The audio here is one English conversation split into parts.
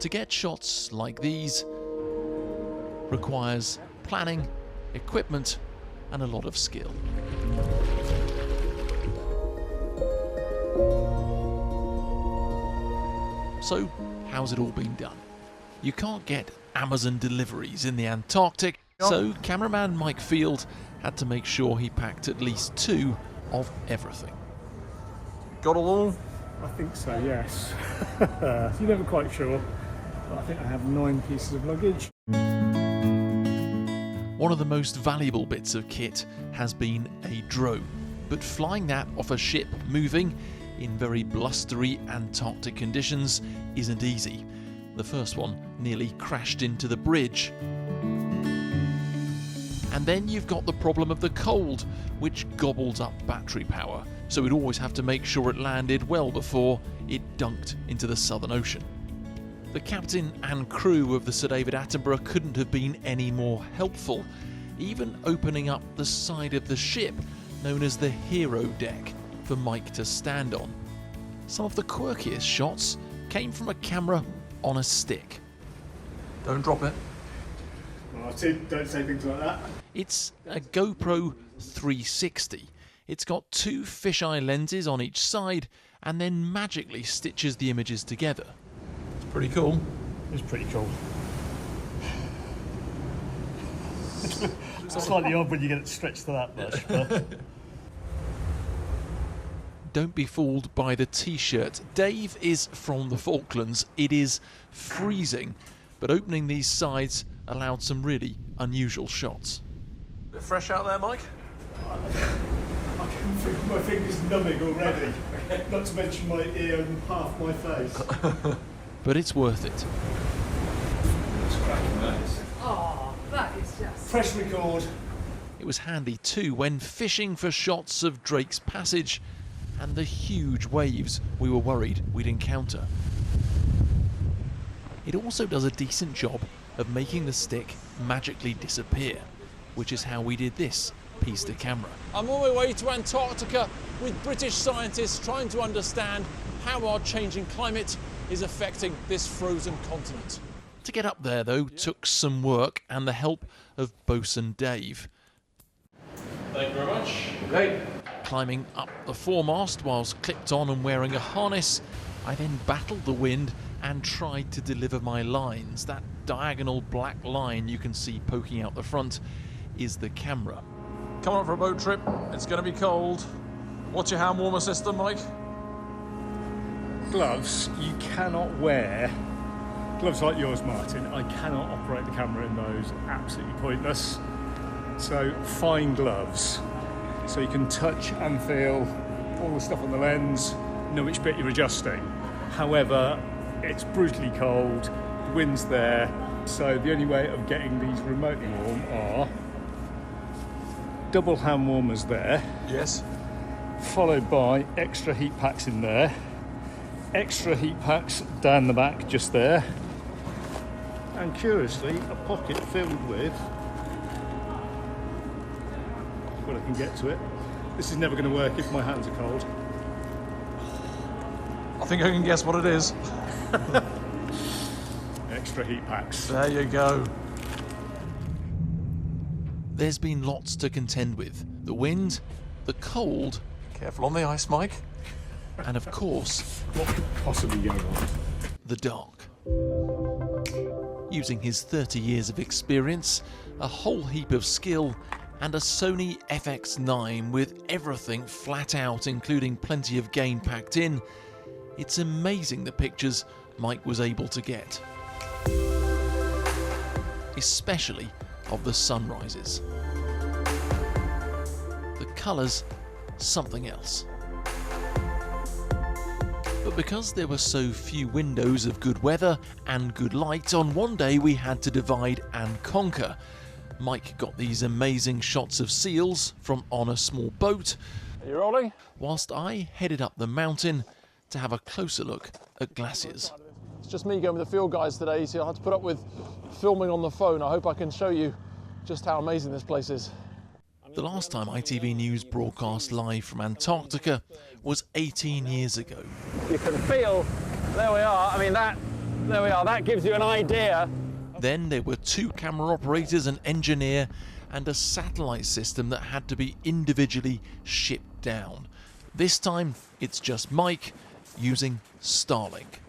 To get shots like these requires planning, equipment, and a lot of skill. So, how's it all been done? You can't get Amazon deliveries in the Antarctic, so cameraman Mike Field had to make sure he packed at least 2 of everything. Got all of them? I think so, yes. You're never quite sure, but I think I have 9 pieces of luggage. One of the most valuable bits of kit has been a drone, but flying that off a ship moving in very blustery Antarctic conditions isn't easy. The first one nearly crashed into the bridge. And then you've got the problem of the cold, which gobbled up battery power, so we'd always have to make sure it landed well before it dunked into the Southern Ocean. The captain and crew of the Sir David Attenborough couldn't have been any more helpful, even opening up the side of the ship, known as the hero deck, for Mike to stand on. Some of the quirkiest shots came from a camera on a stick. Don't drop it. Oh, don't say things like that. It's a GoPro 360. It's got 2 fisheye lenses on each side and then magically stitches the images together. It's pretty cool. It's pretty cool. It's slightly odd when you get it stretched to that much, but... Don't be fooled by the t-shirt. Dave is from the Falklands. It is freezing, but opening these sides allowed some really unusual shots. Bit fresh out there, Mike? I can feel my fingers numbing already, not to mention my ear and half my face. But it's worth it. It's cracking, that is. Oh, that is just... Press record. It was handy too when fishing for shots of Drake's Passage and the huge waves we were worried we'd encounter. It also does a decent job of making the stick magically disappear, which is how we did this piece to camera. I'm on my way to Antarctica with British scientists trying to understand how our changing climate is affecting this frozen continent. To get up there though took some work and the help of Bosun Dave. Thank you very much. Okay. Climbing up the foremast whilst clipped on and wearing a harness, I then battled the wind and tried to deliver my lines. That diagonal black line you can see poking out the front is the camera. Coming up for a boat trip. It's going to be cold. What's your hand warmer system, Mike? Gloves you cannot wear. Gloves like yours, Martin. I cannot operate the camera in those. Absolutely pointless. So fine gloves. So you can touch and feel all the stuff on the lens, know which bit you're adjusting. However, it's brutally cold, the wind's there, so the only way of getting these remotely warm are double hand warmers there. Yes. Followed by extra heat packs in there, extra heat packs down the back just there, and curiously a pocket filled with, well, I can get to it. This is never going to work if my hands are cold. I think I can guess what it is. Extra heat packs. There you go. There's been lots to contend with. The wind, the cold, Careful on the ice, Mike. and of course, What could possibly go wrong? the dark. Using his 30 years of experience, a whole heap of skill, and a Sony FX9 with everything flat out, including plenty of gain packed in, it's amazing the pictures Mike was able to get. Especially of the sunrises. The colours, something else. But because there were so few windows of good weather and good light, on one day we had to divide and conquer. Mike got these amazing shots of seals from on a small boat, Are you rolling? whilst I headed up the mountain to have a closer look at glaciers. It's just me going with the field guys today, so I had to put up with filming on the phone. I hope I can show you just how amazing this place is. The last time ITV News broadcast live from Antarctica was 18 years ago. You can feel, there we are, I mean There we are, that gives you an idea. Then there were 2 camera operators, an engineer, and a satellite system that had to be individually shipped down. This time, it's just Mike using Starlink.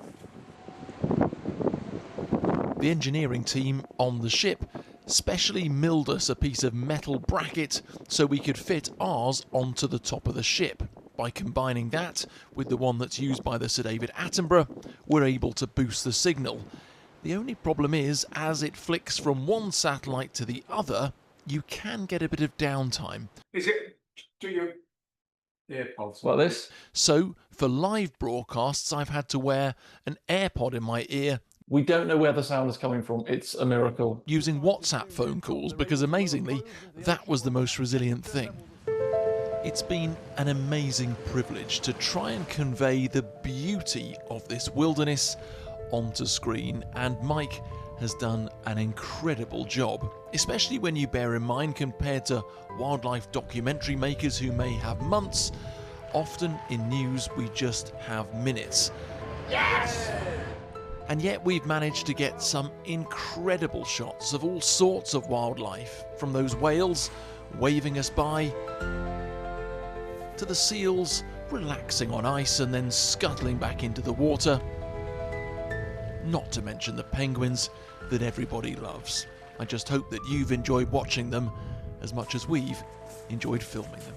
The engineering team on the ship specially milled us a piece of metal bracket so we could fit ours onto the top of the ship. By combining that with the one that's used by the Sir David Attenborough, we're able to boost the signal. The only problem is, as it flicks from one satellite to the other, you can get a bit of downtime. Is it? Do you? AirPods. Like this? So, for live broadcasts, I've had to wear an AirPod in my ear We don't know where the sound is coming from. It's a miracle. using WhatsApp phone calls because, amazingly, that was the most resilient thing. It's been an amazing privilege to try and convey the beauty of this wilderness onto screen, and Mike has done an incredible job, especially when you bear in mind, compared to wildlife documentary makers who may have months, often in news we just have minutes. Yes! And yet we've managed to get some incredible shots of all sorts of wildlife, from those whales waving us by, to the seals relaxing on ice and then scuttling back into the water, not to mention the penguins that everybody loves. I just hope that you've enjoyed watching them as much as we've enjoyed filming them.